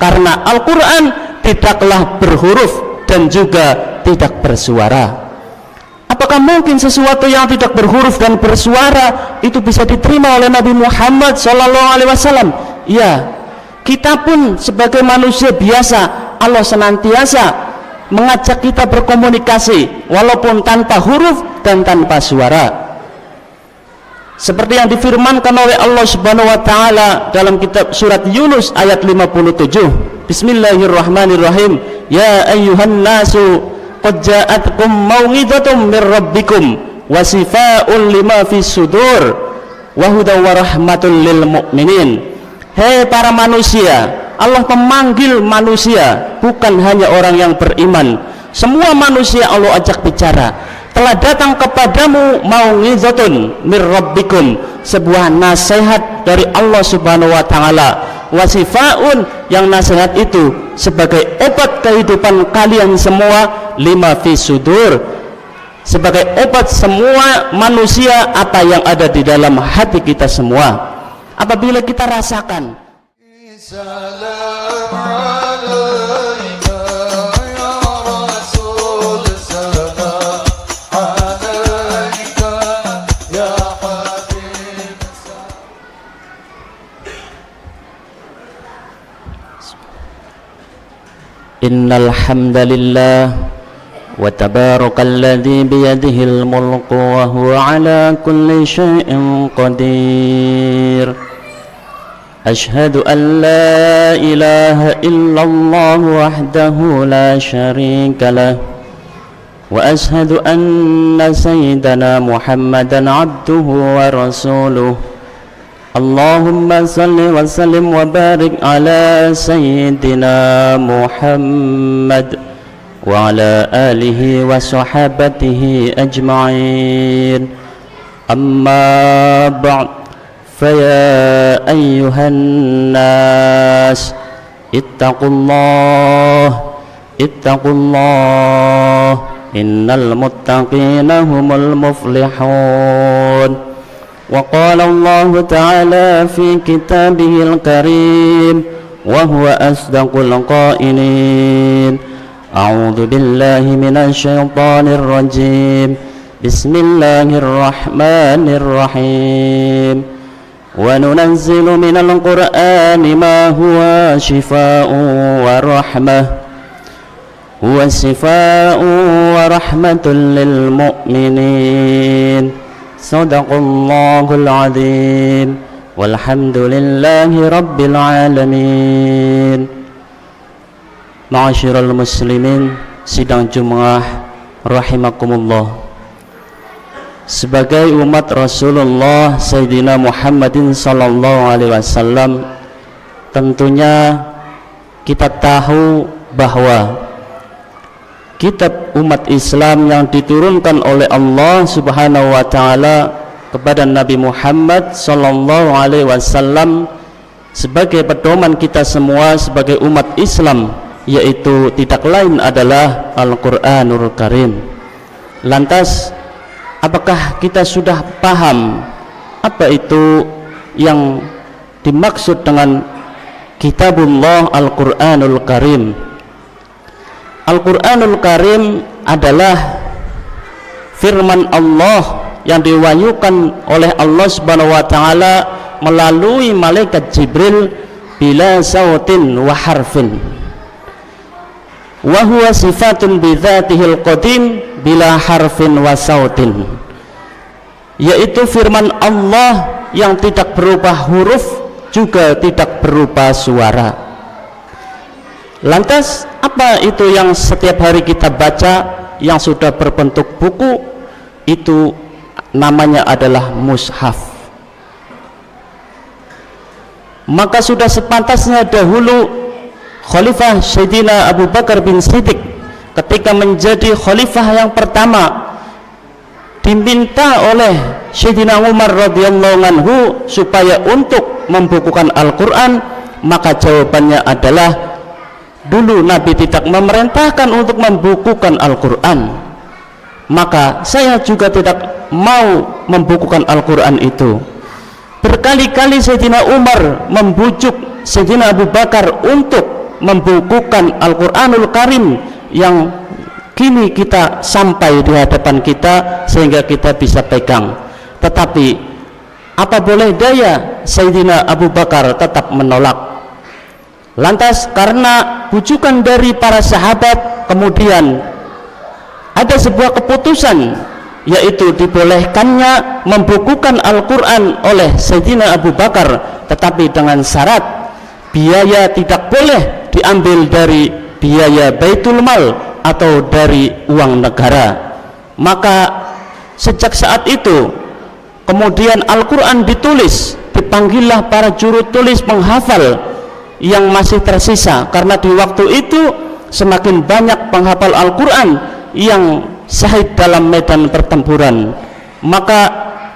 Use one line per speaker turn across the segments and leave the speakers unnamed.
karena Al-Quran tidaklah berhuruf dan juga tidak bersuara. Apakah mungkin sesuatu yang tidak berhuruf dan bersuara itu bisa diterima oleh Nabi Muhammad SAW? Ya, kita pun sebagai manusia biasa, Allah senantiasa mengajak kita berkomunikasi walaupun tanpa huruf dan tanpa suara. Seperti yang difirmankan oleh Allah Subhanahu wa taala dalam kitab surat Yunus ayat 57. Bismillahirrahmanirrahim. Ya ayyuhan nasu qad ja'atkum mau'izatun mir rabbikum wa shifaa'un lima fis sudur wa hudaw wa rahmatul lil mu'minin. Hei para manusia, Allah memanggil manusia, bukan hanya orang yang beriman. Semua manusia Allah ajak bicara. Telah datang kepadamu mau'izatun mir rabbikum, sebuah nasihat dari Allah Subhanahu wa taala, wasifaun, yang nasihat itu sebagai obat kehidupan kalian semua, lima fi sudur, sebagai obat semua manusia apa yang ada di dalam hati kita semua. Apabila kita rasakan Innal hamdalillah wa tabarakalladzi biyadihil mulku wa huwa ala kulli syai'in qadir. Ashhadu an la ilaha illallah wahdahu la syarika lah wa ashhadu anna sayyidana Muhammadan abduhu wa rasuluh. Allahumma salli wa sallim wa barik ala sayyidina Muhammad wa ala alihi wa sahabatihi ajma'in. Amma ba'd, faya ayyuhan nas ittaqullah innal muttaqina humul muflihun. وقال الله تعالى في كتابه الكريم وهو أصدق القائلين أعوذ بالله من الشيطان الرجيم بسم الله الرحمن الرحيم وننزل من القرآن ما هو شفاء ورحمة للمؤمنين. Sadaqallahul azim. Walhamdulillahi rabbil alamin. Ma'asyiral muslimin, sidang Jumat rahimakumullah. Sebagai umat Rasulullah Sayyidina Muhammadin sallallahu alaihi wasallam, tentunya kita tahu bahwa kitab umat Islam yang diturunkan oleh Allah Subhanahu wa taala kepada Nabi Muhammad sallallahu alaihi wasallam sebagai pedoman kita semua sebagai umat Islam, yaitu tidak lain adalah Al-Qur'anul Karim. Lantas, apakah kita sudah paham apa itu yang dimaksud dengan Kitabullah Al-Qur'anul Karim? Al-Qur'anul Karim adalah firman Allah yang diwahyukan oleh Allah Subhanahu wa taala melalui malaikat Jibril bila sautin wa harfin. Wa huwa sifatun bi dzatihil qadim bila harfin wa sautin. Yaitu firman Allah yang tidak berupa huruf juga tidak berupa suara. Lantas apa itu yang setiap hari kita baca yang sudah berbentuk buku? Itu namanya adalah mushaf. Maka sudah sepantasnya dahulu Khalifah Sayyidina Abu Bakar bin Siddiq ketika menjadi khalifah yang pertama diminta oleh Sayyidina Umar radhiyallahu anhu supaya untuk membukukan Al-Quran, maka jawabannya adalah dulu Nabi tidak memerintahkan untuk membukukan Al-Quran, maka saya juga tidak mau membukukan Al-Quran itu. Berkali-kali Sayyidina Umar membujuk Sayyidina Abu Bakar untuk membukukan Al-Quranul Karim yang kini kita sampai di hadapan kita sehingga kita bisa pegang. Tetapi apa boleh daya Sayyidina Abu Bakar tetap menolak. Lantas karena bujukan dari para sahabat, kemudian ada sebuah keputusan, yaitu dibolehkannya membukukan Al-Quran oleh Sayyidina Abu Bakar, tetapi dengan syarat biaya tidak boleh diambil dari biaya Baitul Mal atau dari uang negara. Maka sejak saat itu kemudian Al-Quran ditulis, dipanggillah para juru tulis penghafal yang masih tersisa, karena di waktu itu semakin banyak penghafal Al-Quran yang syahid dalam medan pertempuran. Maka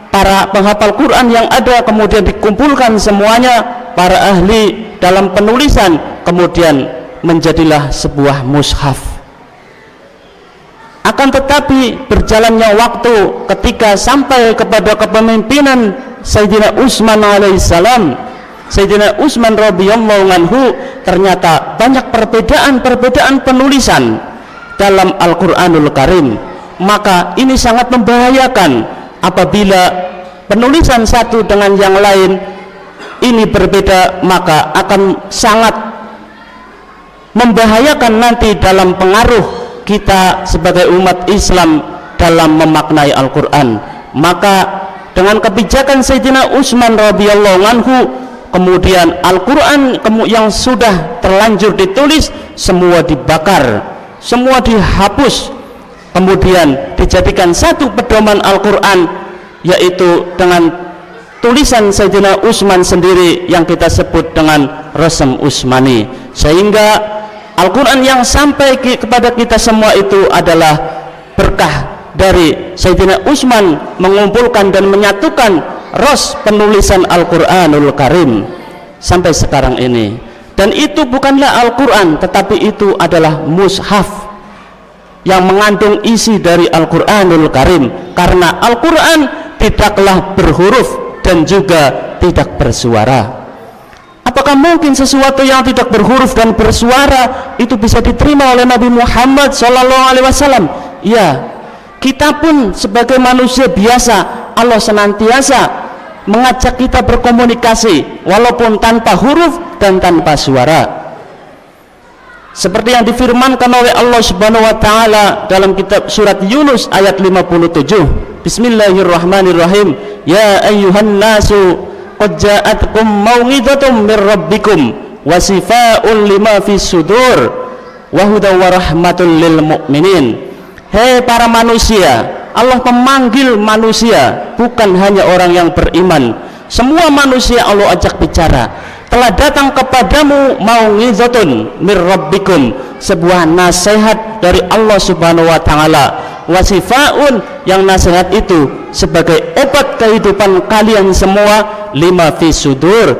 para penghafal Quran yang ada kemudian dikumpulkan semuanya, para ahli dalam penulisan, kemudian menjadilah sebuah mushaf. Akan tetapi berjalannya waktu, ketika sampai kepada kepemimpinan Sayyidina Utsman alaihissalam, Sayyidina Utsman radhiyallahu anhu, ternyata banyak perbedaan penulisan dalam Al-Quranul Karim. Maka ini sangat membahayakan apabila penulisan satu dengan yang lain ini berbeda, maka akan sangat membahayakan nanti dalam pengaruh kita sebagai umat Islam dalam memaknai Al-Quran. Maka dengan kebijakan Sayyidina Utsman radhiyallahu anhu, kemudian Al-Quran yang sudah terlanjur ditulis semua dibakar, semua dihapus, kemudian dijadikan satu pedoman Al-Quran, yaitu dengan tulisan Sayyidina Utsman sendiri yang kita sebut dengan Rasm Utsmani. Sehingga Al-Quran yang sampai kepada kita semua itu adalah berkah dari Sayyidina Utsman mengumpulkan dan menyatukan ros penulisan Al-Quranul Karim sampai sekarang ini. Dan itu bukanlah Al-Quran, tetapi itu adalah mushaf yang mengandung isi dari Al-Quranul Karim, karena Al-Quran tidaklah berhuruf dan juga tidak bersuara. Apakah mungkin sesuatu yang tidak berhuruf dan bersuara itu bisa diterima oleh Nabi Muhammad SAW? Ya, kita pun sebagai manusia biasa, Allah senantiasa mengajak kita berkomunikasi walaupun tanpa huruf dan tanpa suara. Seperti yang difirmankan oleh Allah Subhanahu wa taala dalam kitab surat Yunus ayat 57. Bismillahirrahmanirrahim. Ya ayyuhan nasu qad ja'atkum mau'izatun mir rabbikum wa shifaa'un lima fis sudur wa hudaw wa rahmatul lil mu'minin. Hei para manusia, Allah memanggil manusia, bukan hanya orang yang beriman. Semua manusia Allah ajak bicara. Telah datang kepadamu mau'izatun mir rabbikum, sebuah nasihat dari Allah Subhanahu wa taala. Wasifaun, yang nasihat itu sebagai obat kehidupan kalian semua, lima fi sudur,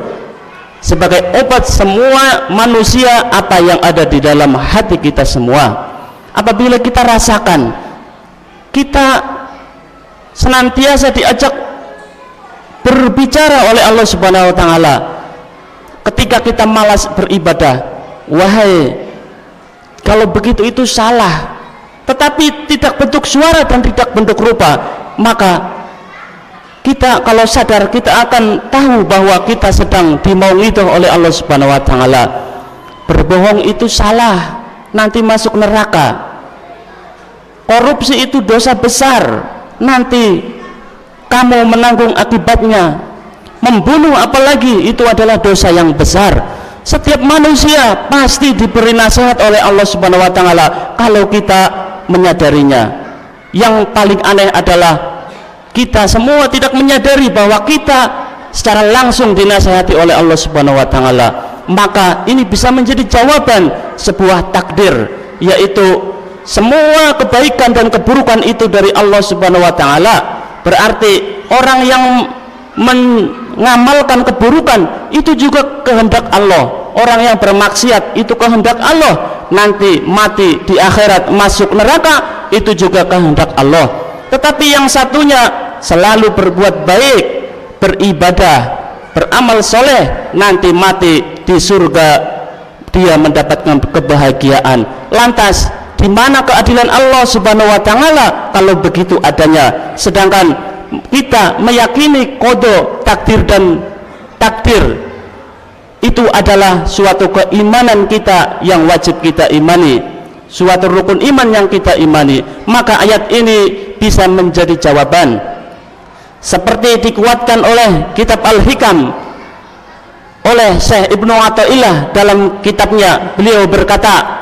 sebagai obat semua manusia apa yang ada di dalam hati kita semua. Apabila kita rasakan kita senantiasa diajak berbicara oleh Allah Subhanahu wa taala ketika kita malas beribadah, wahai, kalau begitu itu salah, tetapi tidak bentuk suara dan tidak bentuk rupa, maka kita kalau sadar kita akan tahu bahwa kita sedang dimau'idhah oleh Allah Subhanahu wa taala. Berbohong itu salah, nanti masuk neraka. Korupsi itu dosa besar, nanti kamu menanggung akibatnya. Membunuh apalagi, itu adalah dosa yang besar. Setiap manusia pasti diberi nasihat oleh Allah Subhanahu wa taala kalau kita menyadarinya. Yang paling aneh adalah kita semua tidak menyadari bahwa kita secara langsung dinasihati oleh Allah Subhanahu wa taala. Maka ini bisa menjadi jawaban sebuah takdir, yaitu semua kebaikan dan keburukan itu dari Allah Subhanahu wa taala. Berarti orang yang mengamalkan keburukan itu juga kehendak Allah. Orang yang bermaksiat itu kehendak Allah. Nanti mati di akhirat masuk neraka, itu juga kehendak Allah. Tetapi yang satunya selalu berbuat baik, beribadah, beramal soleh, nanti mati di surga, dia mendapatkan kebahagiaan. Lantas di mana keadilan Allah Subhanahu wa taala kalau begitu adanya? Sedangkan kita meyakini qada, takdir dan takdir itu adalah suatu keimanan kita yang wajib kita imani, suatu rukun iman yang kita imani. Maka ayat ini bisa menjadi jawaban, seperti dikuatkan oleh kitab Al-Hikam oleh Syekh Ibnu Athaillah dalam kitabnya. Beliau berkata,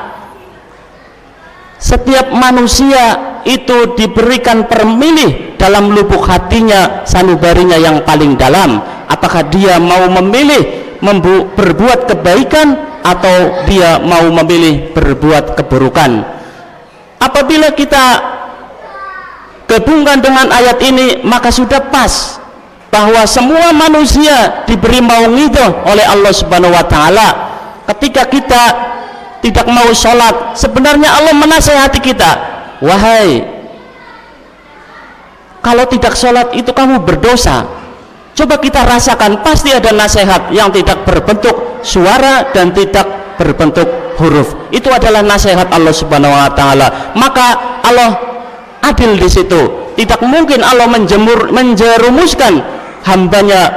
setiap manusia itu diberikan permilih dalam lubuk hatinya, sanubarinya yang paling dalam, apakah dia mau memilih berbuat kebaikan atau dia mau memilih berbuat keburukan. Apabila kita gabungkan dengan ayat ini, maka sudah pas bahwa semua manusia diberi mau'idhah oleh Allah Subhanahu wa taala. Ketika kita tidak mau sholat, sebenarnya Allah menasihati kita, wahai, kalau tidak sholat itu kamu berdosa. Coba kita rasakan, pasti ada nasihat yang tidak berbentuk suara dan tidak berbentuk huruf. Itu adalah nasihat Allah Subhanahu wa taala. Maka Allah adil di situ. Tidak mungkin Allah menjerumuskan hambanya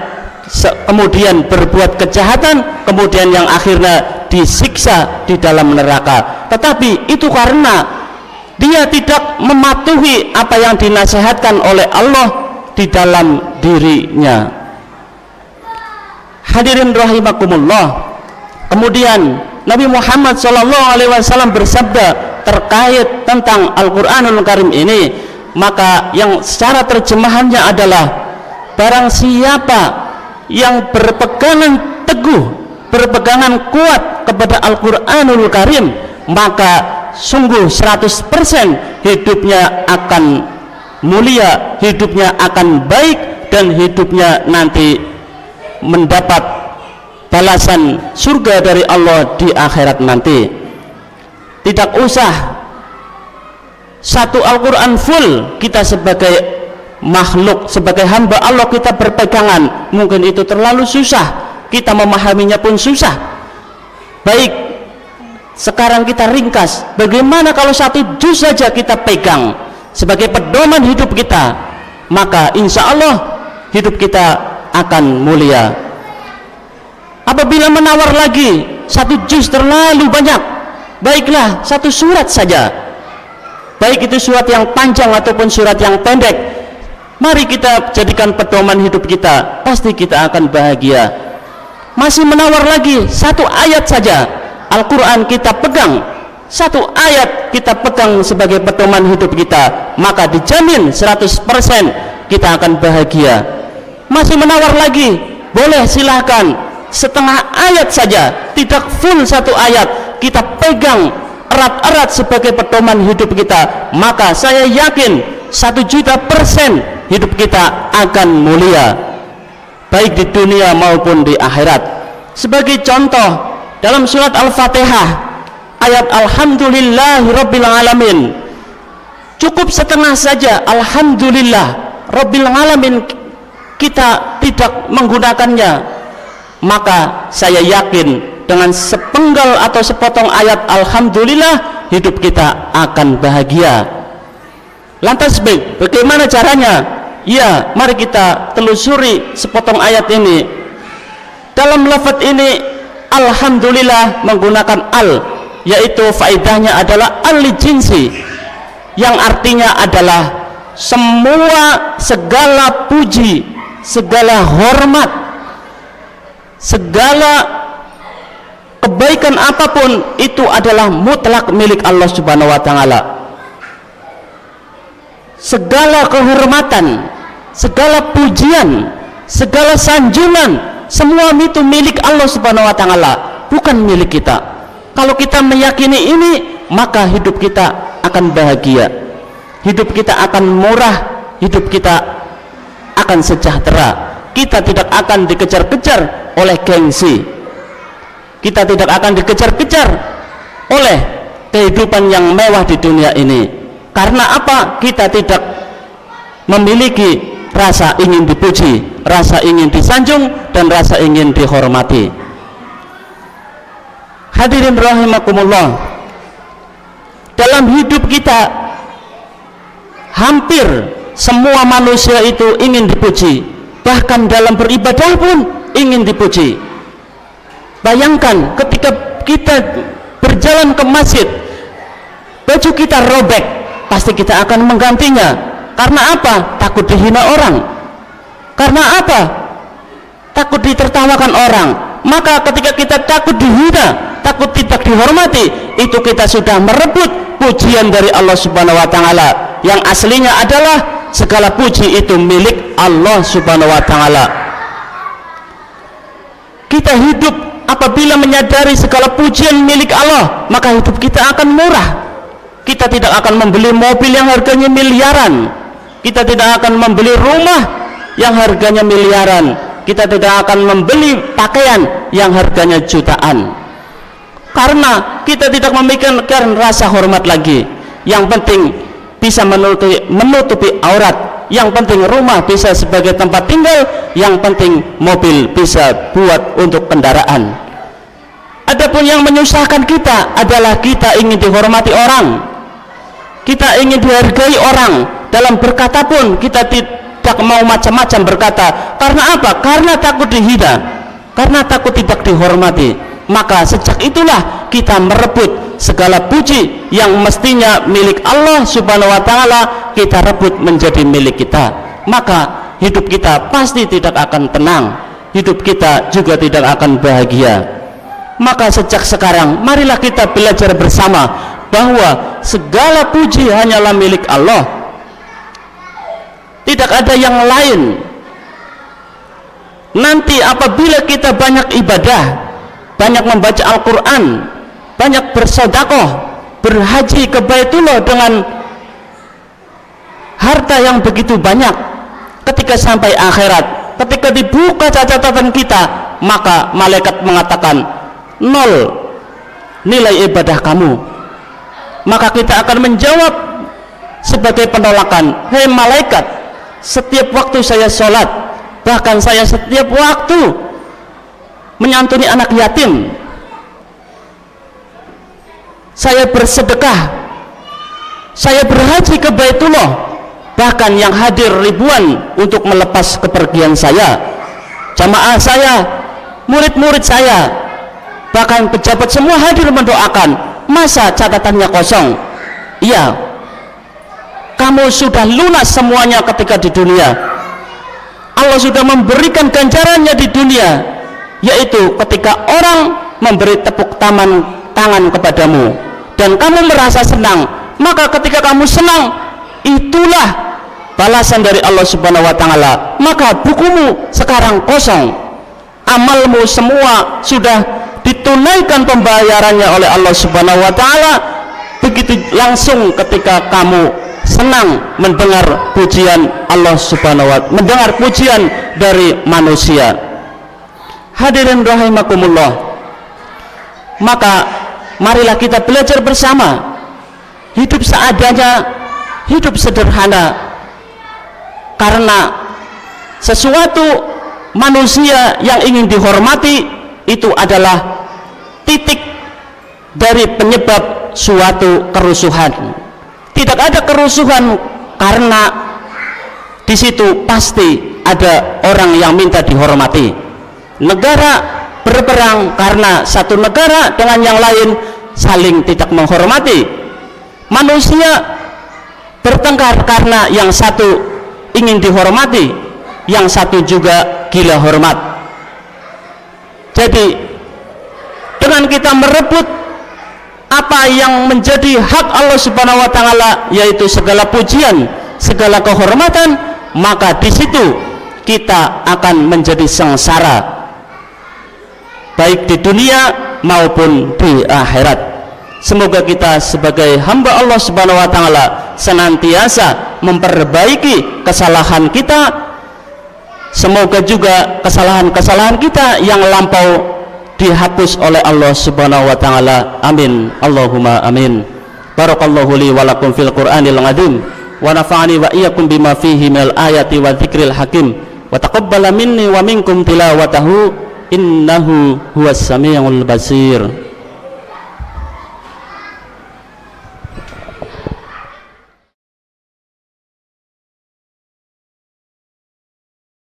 kemudian berbuat kejahatan, kemudian yang akhirnya disiksa di dalam neraka. Tetapi itu karena dia tidak mematuhi apa yang dinasihatkan oleh Allah di dalam dirinya. Hadirin rahimakumullah. Kemudian Nabi Muhammad SAW bersabda terkait tentang Al-Quranul Karim ini, maka yang secara terjemahannya adalah barang siapa yang berpegangan teguh, berpegangan kuat kepada Al-Quranul Karim, maka sungguh 100% hidupnya akan mulia, hidupnya akan baik, dan hidupnya nanti mendapat balasan surga dari Allah di akhirat nanti. Tidak usah satu Al-Quran full kita sebagai makhluk, sebagai hamba Allah kita berpegangan, mungkin itu terlalu susah, kita memahaminya pun susah. Baik, sekarang kita ringkas, bagaimana kalau satu juz saja kita pegang sebagai pedoman hidup kita, maka insya Allah hidup kita akan mulia. Apabila menawar lagi, satu juz terlalu banyak, baiklah satu surat saja, baik itu surat yang panjang ataupun surat yang pendek, mari kita jadikan pedoman hidup kita, pasti kita akan bahagia. Masih menawar lagi, satu ayat saja Al-Quran kita pegang, satu ayat kita pegang sebagai pedoman hidup kita, maka dijamin 100% kita akan bahagia. Masih menawar lagi, boleh silahkan setengah ayat saja, tidak full satu ayat, kita pegang erat-erat sebagai pedoman hidup kita, maka saya yakin 1.000.000% hidup kita akan mulia, baik di dunia maupun di akhirat. Sebagai contoh, dalam surat Al-Fatihah ayat Alhamdulillahirabbil alamin, cukup setengah saja Alhamdulillah Rabbil alamin, kita tidak menggunakannya, maka saya yakin dengan sepenggal atau sepotong ayat Alhamdulillah hidup kita akan bahagia. Lantas bagaimana caranya? Ya, mari kita telusuri sepotong ayat ini. Dalam lafaz ini Alhamdulillah menggunakan al, yaitu faedahnya adalah al-jinsi, yang artinya adalah semua, segala puji, segala hormat, segala kebaikan apapun itu adalah mutlak milik Allah Subhanahu wa taala. Segala kehormatan, segala pujian, segala sanjungan, semua itu milik Allah Subhanahu wa taala, bukan milik kita. Kalau kita meyakini ini, maka hidup kita akan bahagia, hidup kita akan murah, hidup kita akan sejahtera. Kita tidak akan dikejar-kejar oleh gengsi, kita tidak akan dikejar-kejar oleh kehidupan yang mewah di dunia ini. Karena apa? Kita tidak memiliki rasa ingin dipuji, rasa ingin disanjung, dan rasa ingin dihormati. Hadirin rahimakumullah, dalam hidup kita hampir semua manusia itu ingin dipuji, bahkan dalam beribadah pun ingin dipuji. Bayangkan ketika kita berjalan ke masjid, baju kita robek, pasti kita akan menggantinya. Karena apa? Takut dihina orang. Karena apa? Takut ditertawakan orang. Maka ketika kita takut dihina, takut tidak dihormati, itu kita sudah merebut pujian dari Allah Subhanahu wa taala, yang aslinya adalah segala puji itu milik Allah Subhanahu wa taala. Kita hidup apabila menyadari segala pujian milik Allah, maka hidup kita akan murah. Kita tidak akan membeli mobil yang harganya miliaran, kita tidak akan membeli rumah yang harganya miliaran, kita tidak akan membeli pakaian yang harganya jutaan, karena kita tidak memikirkan rasa hormat lagi. Yang penting bisa menutupi aurat, yang penting rumah bisa sebagai tempat tinggal, yang penting mobil bisa buat untuk kendaraan. Adapun yang menyusahkan kita adalah kita ingin dihormati orang, kita ingin dihargai orang. Dalam berkata pun kita tidak mau macam-macam berkata. Karena apa? Karena takut dihina, karena takut tidak dihormati. Maka sejak itulah kita merebut segala puji yang mestinya milik Allah Subhanahu wa taala, kita rebut menjadi milik kita. Maka hidup kita pasti tidak akan tenang, hidup kita juga tidak akan bahagia. Maka sejak sekarang marilah kita belajar bersama bahwa segala puji hanyalah milik Allah, tidak ada yang lain. Nanti apabila kita banyak ibadah, banyak membaca Al-Quran, banyak bersedekah, berhaji ke Baitullah dengan harta yang begitu banyak, ketika sampai akhirat, ketika dibuka catatan kita, maka malaikat mengatakan 0 nilai ibadah kamu. Maka kita akan menjawab sebagai penolakan, hei malaikat, setiap waktu saya sholat, bahkan saya setiap waktu menyantuni anak yatim, saya bersedekah, saya berhaji ke Baitullah, bahkan yang hadir ribuan untuk melepas kepergian saya, jamaah saya, murid-murid saya, bahkan pejabat semua hadir mendoakan. Masa catatannya kosong? Iya, kamu sudah lunas semuanya ketika di dunia. Allah sudah memberikan ganjarannya di dunia, yaitu ketika orang memberi tepuk tangan kepadamu dan kamu merasa senang, maka ketika kamu senang, itulah balasan dari Allah Subhanahu wa taala. Maka bukumu sekarang kosong, amalmu semua sudah ditunaikan pembayarannya oleh Allah Subhanahu wa taala. Begitu langsung ketika kamu senang mendengar pujian Allah Subhanahu wa taala, mendengar pujian dari manusia. Hadirin rahimakumullah, maka marilah kita belajar bersama hidup seadanya, hidup sederhana, karena sesuatu manusia yang ingin dihormati itu adalah titik dari penyebab suatu kerusuhan. Tidak ada kerusuhan karena di situ pasti ada orang yang minta dihormati. Negara berperang karena satu negara dengan yang lain saling tidak menghormati. Manusia bertengkar karena yang satu ingin dihormati, yang satu juga gila hormat. Jadi dengan kita merebut apa yang menjadi hak Allah Subhanahu wa taala, yaitu segala pujian, segala kehormatan, maka di situ kita akan menjadi sengsara baik di dunia maupun di akhirat. Semoga kita sebagai hamba Allah Subhanahu wa taala senantiasa memperbaiki kesalahan kita. Semoga juga kesalahan-kesalahan kita yang lampau dihapus oleh Allah Subhanahu wa taala. Amin. Allahumma amin. Barakallahu li wa lakum fil Qur'anil azim wa nafa'ani wa iyyakum bima fihi minal ayati wa dzikril hakim wa taqabbala minni wa minkum tilawatahu innahu huwas samiul basir.